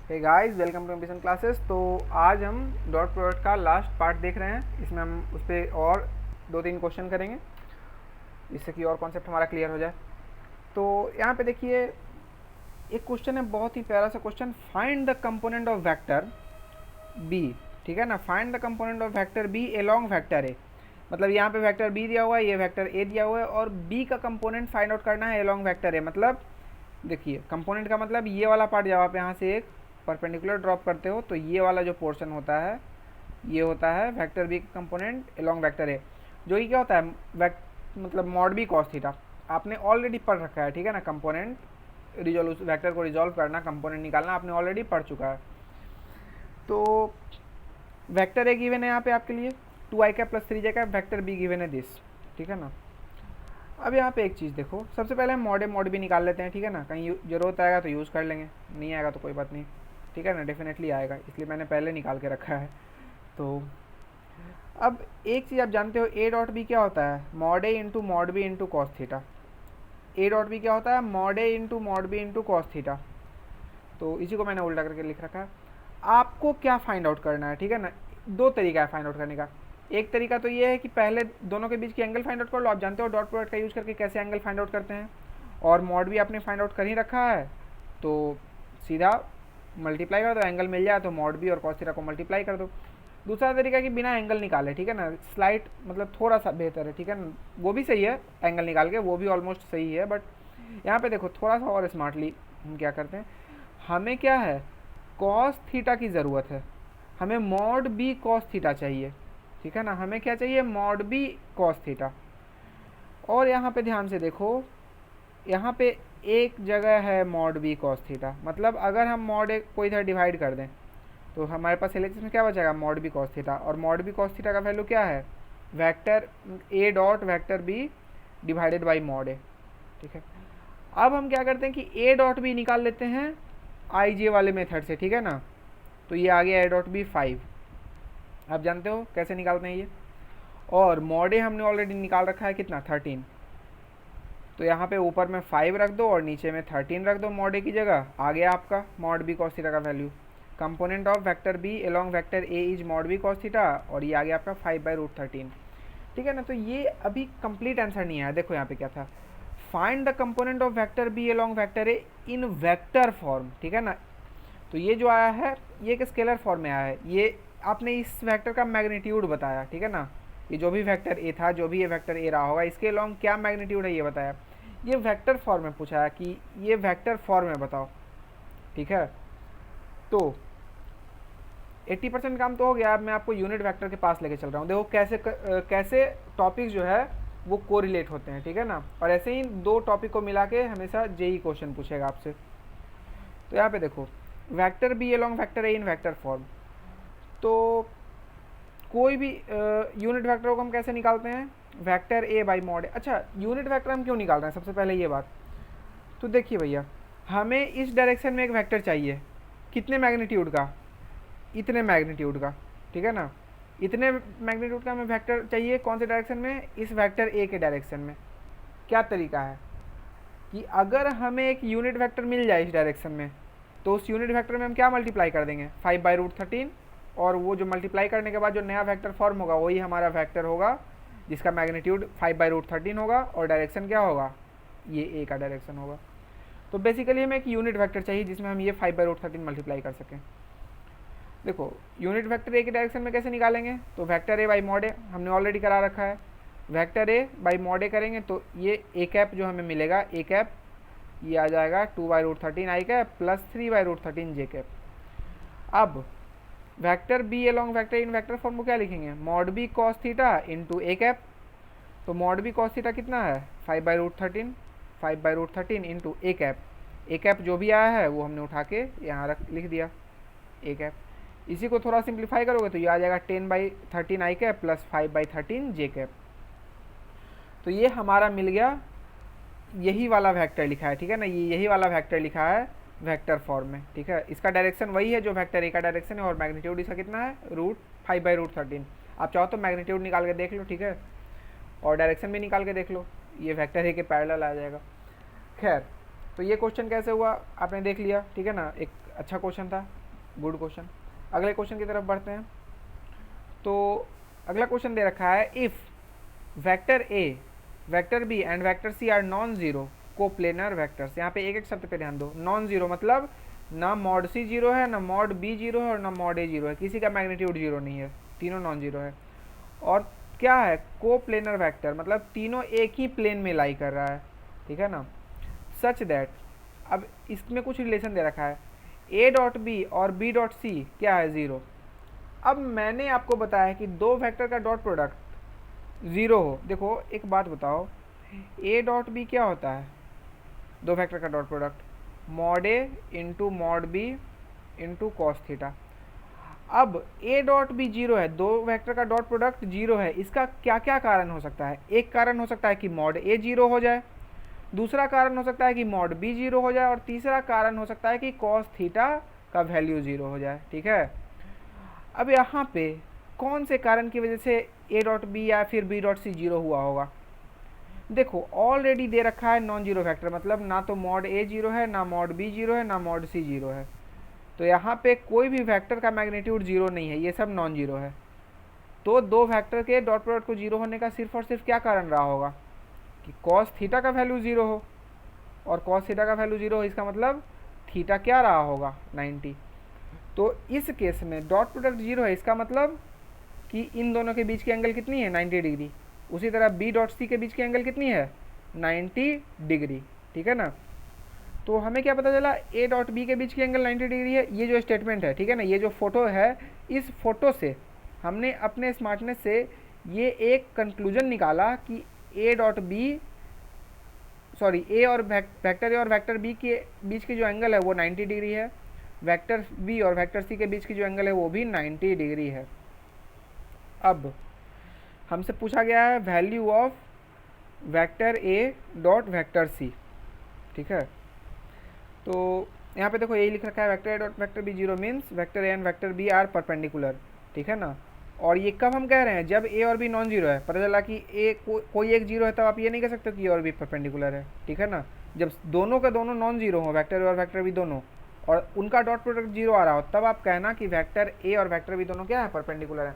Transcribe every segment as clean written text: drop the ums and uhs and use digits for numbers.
Hey guys, welcome to ambition classes. तो आज हम डॉट प्रोडक्ट का लास्ट पार्ट देख रहे हैं। इसमें हम उस पर और 2-3 क्वेश्चन करेंगे जिससे कि और कॉन्सेप्ट हमारा क्लियर हो जाए। तो यहाँ पे देखिए, एक क्वेश्चन है, बहुत ही प्यारा सा question. Find the component of vector B. ठीक है ना, find the component of vector B along vector A. मतलब यहाँ पे वेक्टर बी दिया हुआ है, ये वेक्टर ए दिया हुआ है, और बी का कंपोनेंट फाइंड आउट करना है एलोंग वेक्टर ए। मतलब देखिए, कंपोनेंट का मतलब ये वाला पार्ट, जब आप यहाँ से एक परपेंडिकुलर ड्रॉप करते हो तो ये वाला जो पोर्शन होता है ये होता है वेक्टर बी का कंपोनेंट एलोंग वेक्टर ए, जो कि क्या होता है मतलब मॉड बी कॉस थीटा। आपने ऑलरेडी पढ़ रखा है, ठीक है ना। कंपोनेंट रिजोल्यूशन, वेक्टर को रिजॉल्व करना, कंपोनेंट निकालना आपने ऑलरेडी पढ़ चुका है। तो वेक्टर ए गिवन है यहाँ पे आपके लिए 2i cap plus 3j cap, vector B given है दिस। ठीक है ना। अब यहाँ पे एक चीज़ देखो, सबसे पहले हम मॉड भी निकाल लेते हैं। ठीक है ना, कहीं ज़रूरत आएगा तो यूज़ कर लेंगे, नहीं आएगा तो कोई बात नहीं। ठीक है ना, डेफिनेटली आएगा, इसलिए मैंने पहले निकाल के रखा है। तो अब एक चीज़ आप जानते हो, ए डॉट बी क्या होता है, mod A into mod B into cos theta. A dot B क्या होता है, mod A into mod B into cos theta. तो इसी को मैंने उल्टा करके लिख रखा है। आपको क्या फाइंड आउट करना है, ठीक है ना। दो तरीका है फाइंड आउट करने का। एक तरीका तो ये है कि पहले दोनों के बीच की एंगल फाइंड आउट कर लो। आप जानते हो डॉट प्रोडक्ट का यूज़ करके कैसे एंगल फाइंड आउट करते हैं, और मॉड भी आपने फाइंड आउट कर ही रखा है, तो सीधा मल्टीप्लाई कर दो, एंगल मिल जाए तो मॉड बी और कॉस थीटा को मल्टीप्लाई कर दो। दूसरा तरीका कि बिना एंगल निकाले, ठीक है ना, स्लाइट मतलब थोड़ा सा बेहतर है, ठीक है ना। वो भी सही है, एंगल निकाल के वो भी ऑलमोस्ट सही है, बट यहाँ पे देखो थोड़ा सा और स्मार्टली हम क्या करते हैं। हमें क्या है, कॉस थीटा की ज़रूरत है, हमें मॉड बी कॉस थीटा चाहिए। ठीक है ना, हमें क्या चाहिए, मॉड बी कॉस थीटा। और यहाँ पे ध्यान से देखो, यहाँ पे एक जगह है मॉड बी कॉस थीटा। मतलब अगर हम मॉड ए को इधर डिवाइड कर दें तो हमारे पास एलएचएस में क्या बचेगा, मॉड बी कॉस थीटा। और मॉड बी कॉस थीटा का वैल्यू क्या है, vector A dot vector B divided by mod A. ठीक है, अब हम क्या करते हैं कि ए डॉट बी निकाल लेते हैं आई जे वाले मेथड से। ठीक है ना, तो ये आ गया ए डॉट बी 5। आप जानते हो कैसे निकालते हैं ये। और मॉड ए हमने ऑलरेडी निकाल रखा है कितना, 13। तो यहाँ पे ऊपर में 5 रख दो और नीचे में 13 रख दो मॉड ए की जगह। आ गया आपका मॉड बी कॉस थीटा का value. Component of vector B along vector A is mod B cos theta, और ये आ गया आपका 5/√13। ठीक है ना। तो ये अभी कंप्लीट आंसर नहीं आया। देखो यहाँ पे क्या था, find the component of vector B along vector A in vector form. ठीक है ना, तो ये जो आया है ये एक स्केलर फॉर्म में आया है। ये आपने इस वेक्टर का मैग्नीट्यूड बताया। ठीक है ना, ये जो भी वेक्टर ए था, जो भी ये वेक्टर ए रहा होगा, इसके अलोंग क्या मैग्नीट्यूड है ये बताया। ये वेक्टर फॉर्म में पूछा है कि ये वेक्टर फॉर्म में बताओ। ठीक है, तो 80% काम तो हो गया। अब मैं आपको यूनिट वेक्टर के पास लेके चल रहा हूँ। देखो कैसे टॉपिक जो है वो कोरिलेट होते हैं। ठीक है ना, और ऐसे ही दो टॉपिक को मिला के हमेशा जेई क्वेश्चन पूछेगा आपसे। तो यहाँ पे देखो, vector B along vector A in vector form. तो कोई भी यूनिट वेक्टर को हम कैसे निकालते हैं, वेक्टर ए बाई मॉड ए। अच्छा, यूनिट वेक्टर हम क्यों निकाल रहे हैं, सबसे पहले ये बात तो देखिए भैया, हमें इस डायरेक्शन में एक वेक्टर चाहिए, कितने मैग्नीट्यूड का, इतने मैग्नीट्यूड का। ठीक है ना, इतने मैग्नीट्यूड का हमें वेक्टर चाहिए। कौन से डायरेक्शन में, इस वेक्टर ए के डायरेक्शन में। क्या तरीका है कि अगर हमें एक यूनिट वेक्टर मिल जाए इस डायरेक्शन में, तो उस यूनिट वेक्टर में हम क्या मल्टीप्लाई कर देंगे, 5/√13। और वो जो मल्टीप्लाई करने के बाद जो नया वेक्टर फॉर्म होगा वही हमारा वेक्टर होगा, जिसका मैग्नीट्यूड 5/√13 होगा, और डायरेक्शन क्या होगा, ये ए का डायरेक्शन होगा। तो बेसिकली हमें एक यूनिट वेक्टर चाहिए जिसमें हम ये 5/√13 मल्टीप्लाई कर सकें। देखो, यूनिट वेक्टर ए के डायरेक्शन में कैसे निकालेंगे, तो वेक्टर ए बाई मॉड ए हमने ऑलरेडी करा रखा है। वेक्टर ए बाई मॉड ए करेंगे तो ये ए कैप जो हमें मिलेगा, ए कैप ये आ जाएगा 2/√13 I cap plus 3/√13 J cap. अब vector B along vector in vector form को क्या लिखेंगे, mod B cos theta into A cap. तो मॉड बी कॉस थीटा कितना है, 5/√13 into A cap. A cap जो भी आया है वो हमने उठा के यहाँ लिख दिया, ए कैप। इसी को थोड़ा सिंप्लीफाई करोगे तो ये आ जाएगा 10/13 आई कैप प्लस 5/13 जे कैप। तो ये हमारा मिल गया, यही वाला वेक्टर लिखा है। ठीक है ना, ये यही वाला वेक्टर लिखा है वेक्टर फॉर्म में। ठीक है, इसका डायरेक्शन वही है जो वेक्टर ए का डायरेक्शन है, और मैग्नीट्यूड इसका कितना है, 5/√13। आप चाहो तो मैग्नीट्यूड निकाल के देख लो। ठीक है, और डायरेक्शन भी निकाल के देख लो, ये वेक्टर ए के पैरेलल आ जाएगा। खैर, तो ये क्वेश्चन कैसे हुआ आपने देख लिया। ठीक है ना, एक अच्छा क्वेश्चन था। Good question. अगले क्वेश्चन की तरफ बढ़ते हैं। तो अगला क्वेश्चन दे रखा है, if vector A, vector B and vector C are non zero coplanar vectors. यहाँ पे एक एक शब्द पे ध्यान दो। नॉन जीरो मतलब ना मॉड सी जीरो है, ना मॉड बी जीरो है और ना मॉड ए जीरो है, किसी का मैग्नीट्यूड जीरो नहीं है, तीनों नॉन जीरो है। और क्या है, कोप्लेनर वेक्टर मतलब तीनों एक ही प्लेन में लाई कर रहा है, ठीक है ना। सच दैट, अब इसमें कुछ रिलेशन दे रखा है, ए डॉट बी और बी डॉट सी क्या है, ज़ीरो। अब मैंने आपको बताया कि दो वेक्टर का डॉट प्रोडक्ट ज़ीरो हो। देखो एक बात बताओ, ए डॉट बी क्या होता है, दो वेक्टर का dot product, mod A into mod B into cos theta. अब ए डॉट बी जीरो है, दो वेक्टर का डॉट प्रोडक्ट जीरो है, इसका क्या क्या कारण हो सकता है। एक कारण हो सकता है कि मॉड ए जीरो हो जाए, दूसरा कारण हो सकता है कि मॉड बी जीरो हो जाए और तीसरा कारण हो सकता है कि कॉस थीटा का वैल्यू जीरो हो जाए, ठीक है। अब यहाँ पे कौन से कारण की वजह से ए डॉट बी या फिर बी डॉट सी जीरो हुआ होगा। देखो ऑलरेडी दे रखा है नॉन जीरो फैक्टर, मतलब ना तो मॉड ए जीरो है, ना मॉड बी जीरो है, ना मॉड सी जीरो है। तो यहाँ पे कोई भी वेक्टर का मैग्नीट्यूड जीरो नहीं है, ये सब नॉन जीरो है। तो दो वेक्टर के डॉट प्रोडक्ट को जीरो होने का सिर्फ और सिर्फ क्या कारण रहा होगा कि कॉस थीटा का वैल्यू जीरो हो, और कॉस थीटा का वैल्यू जीरो हो, इसका मतलब थीटा क्या रहा होगा, 90। तो इस केस में डॉट प्रोडक्ट जीरो है, इसका मतलब कि इन दोनों के बीच की एंगल कितनी है, 90 डिग्री। उसी तरह बी डॉट सी के बीच की एंगल कितनी है, 90 डिग्री, ठीक है ना। तो हमें क्या पता चला, ए डॉट बी के बीच की एंगल 90 डिग्री है। ये जो स्टेटमेंट है, ठीक है ना, ये जो फोटो है, इस फोटो से हमने अपने स्मार्टनेस से ये एक कंक्लूजन निकाला कि ए डॉट बी, सॉरी ए और वेक्टर ए और वेक्टर बी के बीच की जो एंगल है वो 90 डिग्री है, वेक्टर बी और वेक्टर सी के बीच की जो एंगल है वो भी 90 डिग्री है। अब हमसे पूछा गया है value of vector A dot vector C, ठीक है। तो यहाँ पे देखो यही लिख रखा है, vector A dot vector B zero means vector A and vector B are perpendicular, ठीक है ना। और ये कब हम कह रहे हैं, जब ए और बी नॉन जीरो है। पता चला कि ए कोई एक जीरो है, तब आप ये नहीं कह सकते कि ए और बी परपेंडिकुलर है, ठीक है ना। जब दोनों का दोनों नॉन जीरो हो, वेक्टर ए और वेक्टर बी दोनों, और उनका डॉट प्रोडक्ट जीरो आ रहा हो, तब आप कहना कि वेक्टर ए और वेक्टर बी दोनों क्या है, परपेंडिकुलर है।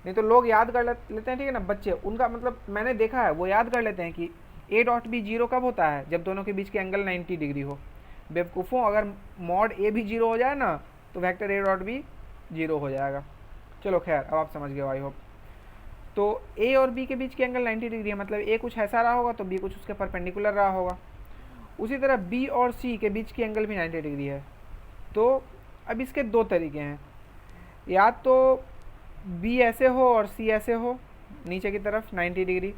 नहीं तो लोग याद कर लेते हैं, ठीक है ना, बच्चे, उनका मतलब मैंने देखा है वो याद कर लेते हैं कि ए डॉट बी जीरो कब होता है, जब दोनों के बीच की एंगल 90 डिग्री हो। बेवकूफ़ों, अगर मॉड ए भी जीरो हो जाए ना तो vector A dot B zero हो जाएगा। चलो खैर, अब आप समझ गए आई होप। तो ए और बी के बीच की एंगल 90 डिग्री है, मतलब ए कुछ ऐसा रहा होगा तो बी कुछ उसके परपेंडिकुलर रहा होगा। उसी तरह बी और सी के बीच की एंगल भी 90 डिग्री है। तो अब इसके दो तरीके हैं, या तो बी ऐसे हो और सी ऐसे हो नीचे की तरफ 90 डिग्री,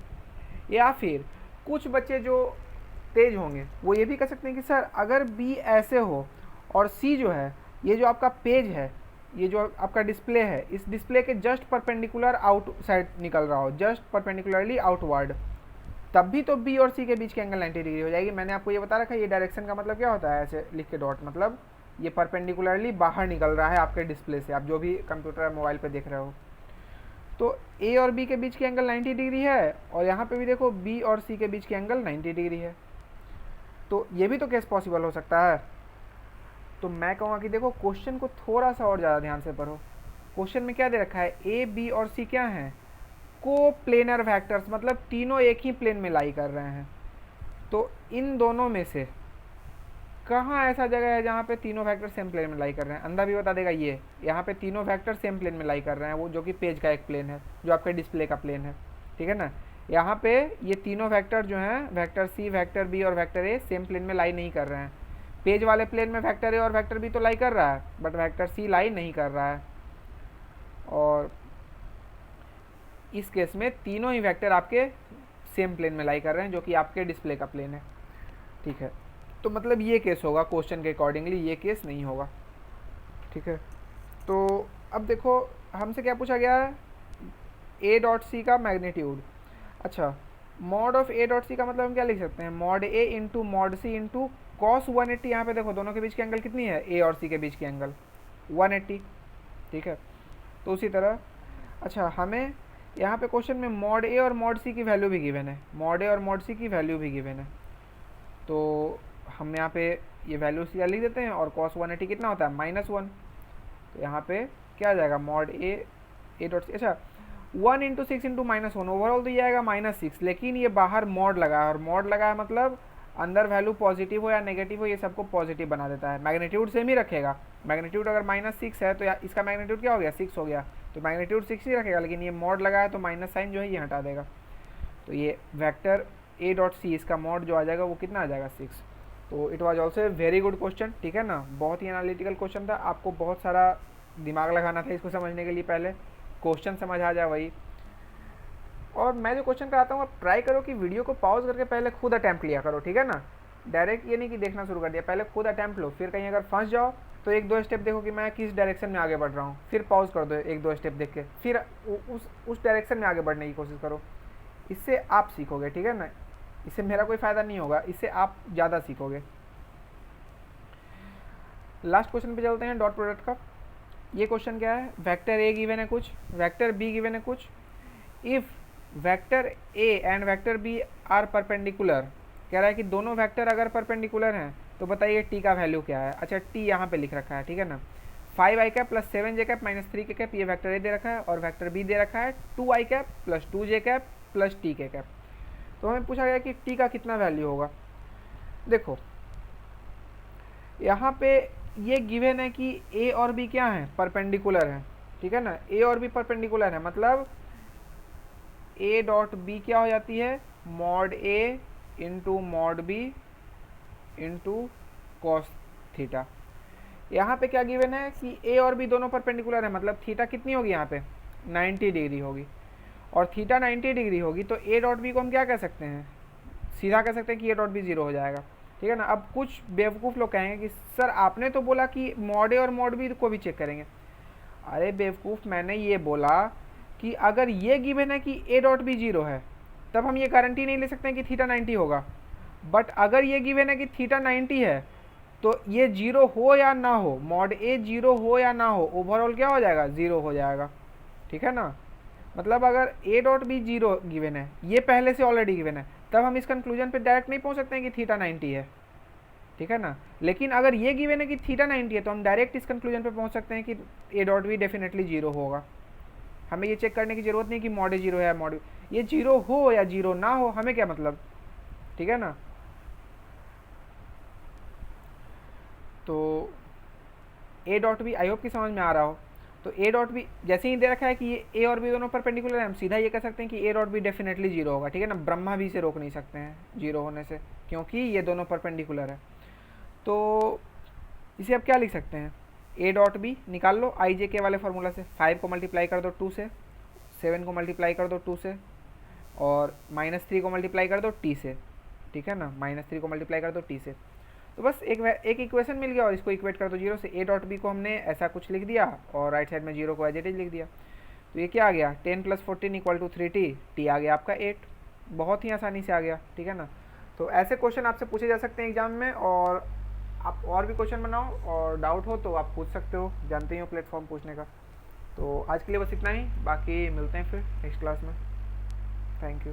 या फिर कुछ बच्चे जो तेज होंगे वो ये भी कर सकते हैं कि सर अगर बी ऐसे हो और सी जो है, ये जो आपका पेज है, ये जो आपका डिस्प्ले है, इस डिस्प्ले के जस्ट परपेंडिकुलर आउट साइड निकल रहा हो, जस्ट परपेंडिकुलरली आउटवर्ड, तब भी तो बी और सी के बीच की एंगल 90 डिग्री हो जाएगी। मैंने आपको ये बता रखा है, ये डायरेक्शन का मतलब क्या होता है, ऐसे लिख के डॉट, मतलब ये परपेंडिकुलरली बाहर निकल रहा है आपके डिस्प्ले से, आप जो भी कंप्यूटर या मोबाइल पे देख रहे हो। तो ए और बी के बीच की एंगल 90 डिग्री है, और यहाँ पे भी देखो बी और सी के बीच की एंगल 90 डिग्री है। तो ये भी तो केस पॉसिबल हो सकता है। तो मैं कहूँगा कि देखो क्वेश्चन को थोड़ा सा और ज़्यादा ध्यान से पढ़ो। क्वेश्चन में क्या दे रखा है, ए बी और सी क्या हैं, को प्लेनर वेक्टर्स, मतलब तीनों एक ही प्लेन में लाई कर रहे हैं। तो इन दोनों में से कहाँ ऐसा जगह है जहाँ पे तीनों वेक्टर सेम प्लेन में लाई कर रहे हैं। अंधा भी बता देगा, ये यहाँ पे तीनों वेक्टर सेम प्लेन में लाई कर रहे हैं, वो जो कि पेज का एक प्लेन है, जो आपके डिस्प्ले का प्लेन है, ठीक है ना। यहाँ पे ये तीनों वेक्टर जो हैं, वेक्टर सी, वेक्टर बी और वेक्टर ए, सेम प्लेन में लाई नहीं कर रहे हैं। पेज वाले प्लेन में वेक्टर ए और वेक्टर बी तो लाई कर रहा है, बट वेक्टर सी लाई नहीं कर रहा है। और इस केस में तीनों ही वेक्टर आपके सेम प्लेन में लाई कर रहे हैं, जो कि आपके डिस्प्ले का प्लेन है, ठीक है। तो मतलब ये केस होगा, क्वेश्चन के अकॉर्डिंगली ये केस नहीं होगा, ठीक है। तो अब देखो हमसे क्या पूछा गया है, ए डॉट सी का मैग्नीट्यूड। अच्छा, mod of A dot C का मतलब हम क्या लिख सकते हैं, mod A into mod C into cos 180। यहाँ पे देखो दोनों के बीच की एंगल कितनी है, ए और सी के बीच की एंगल 180, ठीक है। तो उसी तरह अच्छा, हमें यहाँ पे क्वेश्चन में मॉड ए और मॉड सी की वैल्यू भी गिवन है, मॉड ए और मॉड सी की वैल्यू भी गिवन है। तो हम यहाँ पे ये वैल्यू सी लिख देते हैं, और कॉस 180 कितना होता है, -1। तो यहाँ पे क्या आ जाएगा, मॉड ए डॉट सी। अच्छा 1 इंटू 6 इंटू -1, ओवरऑल तो ये आएगा -6, लेकिन ये बाहर मॉड लगा है, और मॉड लगा है मतलब अंदर वैल्यू पॉजिटिव हो या नेगेटिव हो ये सबको पॉजिटिव बना देता है। मैग्नीट्यूड सेम ही रखेगा, मैग्नीट्यूड अगर -6 है तो इसका मैग्नीट्यूड क्या हो गया, 6 हो गया, तो मैग्नीट्यूड 6 ही रखेगा, लेकिन ये मॉड लगा है तो माइनस साइन जो है ये हटा देगा। तो ये वेक्टर ए डॉट सी इसका मॉड जो आ जाएगा वो कितना आ जाएगा, 6। तो it was also very good question, ठीक है ना, बहुत ही एनालिटिकल क्वेश्चन था, आपको बहुत सारा दिमाग लगाना था इसको समझने के लिए, पहले क्वेश्चन समझ आ जाए वही। और मैं जो क्वेश्चन कराता हूँ आप ट्राई करो कि वीडियो को पॉज करके पहले खुद अटैम्प्ट लिया करो, ठीक है ना, डायरेक्ट ये नहीं कि देखना शुरू कर दिया, पहले खुद अटैम्प्ट लो, फिर कहीं अगर फंस जाओ तो 1-2 स्टेप देखो कि मैं किस डायरेक्शन में आगे बढ़ रहा हूँ, फिर पॉज कर दो 1-2 स्टेप देख के, फिर उस डायरेक्शन में आगे बढ़ने की कोशिश करो, इससे आप सीखोगे, ठीक है ना, इससे मेरा कोई फ़ायदा नहीं होगा, इससे आप ज़्यादा सीखोगे। लास्ट क्वेश्चन पे चलते हैं, डॉट प्रोडक्ट का। ये क्वेश्चन क्या है, वेक्टर ए गिवन है कुछ, वेक्टर बी गिवन है कुछ, if vector A and vector B are perpendicular, कह रहा है कि दोनों वेक्टर अगर परपेंडिकुलर हैं तो बताइए टी का वैल्यू क्या है। अच्छा टी यहाँ पे लिख रखा है, ठीक है ना, 5i cap plus 7j cap minus 3k cap, ये वेक्टर ए दे रखा है, और वेक्टर बी दे रखा है 2i cap plus 2j cap plus tk cap. तो हमें पूछा गया कि टी का कितना वैल्यू होगा। देखो यहाँ पे ये गिवन है कि ए और बी क्या है, परपेंडिकुलर है, ठीक है ना, ए और बी परपेंडिकुलर है, मतलब ए डॉट बी क्या हो जाती है, mod A into mod B into cos theta. यहाँ पे क्या गिवन है कि ए और बी दोनों परपेंडिकुलर है, मतलब थीटा कितनी होगी यहाँ पे 90 डिग्री होगी, और थीटा 90 डिग्री होगी तो ए डॉट बी को हम क्या कह सकते हैं, सीधा कह सकते हैं कि ए डॉट बी 0 हो जाएगा, ठीक है ना। अब कुछ बेवकूफ़ लोग कहेंगे कि सर आपने तो बोला कि मॉड ए और मॉड बी को भी चेक करेंगे। अरे बेवकूफ़, मैंने ये बोला कि अगर ये गिवन है कि ए डॉट बी 0 है तब हम ये गारंटी नहीं ले सकते हैं कि थीटा 90 होगा, बट अगर ये गिवन है कि थीटा 90 है तो ये 0 हो या ना हो, मॉड ए 0 हो या ना हो, ओवरऑल क्या हो जाएगा, 0 हो जाएगा, ठीक है ना। मतलब अगर ए डॉट बी 0 गिवन है, ये पहले से ऑलरेडी गिवन है, तब हम इस कंक्लूजन पे डायरेक्ट नहीं पहुंच सकते हैं कि थीटा 90 है, ठीक है ना। लेकिन अगर ये गिवन है कि थीटा 90 है तो हम डायरेक्ट इस कंक्लूजन पे पहुंच सकते हैं कि ए डॉट बी डेफिनेटली 0 होगा। हमें ये चेक करने की ज़रूरत नहीं कि मॉड ए 0 है या मॉड ये 0 हो या 0 ना हो, हमें क्या मतलब, ठीक है ना। तो A dot B I hope कि समझ में आ रहा हो। तो ए डॉट बी जैसे ही दे रखा है कि ये ए और बी दोनों परपेंडिकुलर है, हम सीधा ये कह सकते हैं कि ए डॉट बी डेफिनेटली 0 होगा, ठीक है ना, ब्रह्मा भी से रोक नहीं सकते हैं 0 होने से, क्योंकि ये दोनों परपेंडिकुलर है। तो इसे अब क्या लिख सकते हैं, ए डॉट बी निकाल लो आई जे के वाले फार्मूला से, 5 को मल्टीप्लाई कर दो 2 से, 7 को मल्टीप्लाई कर दो 2 से, और -3 को मल्टीप्लाई कर दो टी से, ठीक है ना, -3 को मल्टीप्लाई कर दो टी से। तो बस एक इक्वेशन मिल गया, और इसको इक्वेट कर दो 0 से। ए डॉट बी को हमने ऐसा कुछ लिख दिया और राइट साइड में 0 को एज इट इज लिख दिया। तो ये क्या आ गया, 10 + 14 = 3t, टी आ गया आपका 8, बहुत ही आसानी से आ गया, ठीक है ना। तो ऐसे क्वेश्चन आपसे पूछे जा सकते हैं एग्जाम में, और आप और भी क्वेश्चन बनाओ, और डाउट हो तो आप पूछ सकते हो, जानते ही हो प्लेटफॉर्म पूछने का। तो आज के लिए बस इतना ही, बाकी मिलते हैं फिर नेक्स्ट क्लास में। Thank you.